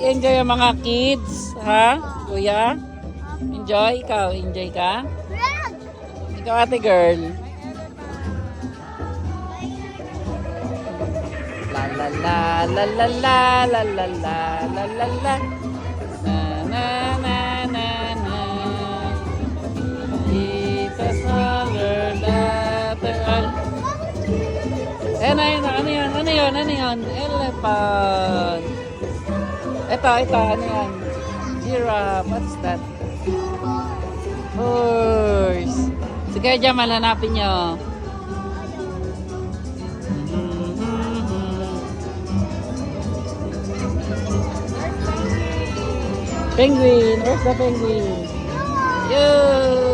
Nag-enjoy ang mga kids, ha? Kuya? Enjoy? Ikaw, enjoy ka? Ikaw, ate girl. La la la la la la la la la la la la na na na na it's a smaller lateral. Ano yun? Ano yun? Ano yun? Ano yun? Elephant. Ito, ano yan? Giraffe. What's that? Horse. Sige, dyan, malanapin nyo. Penguin. Where's the penguin? Yo!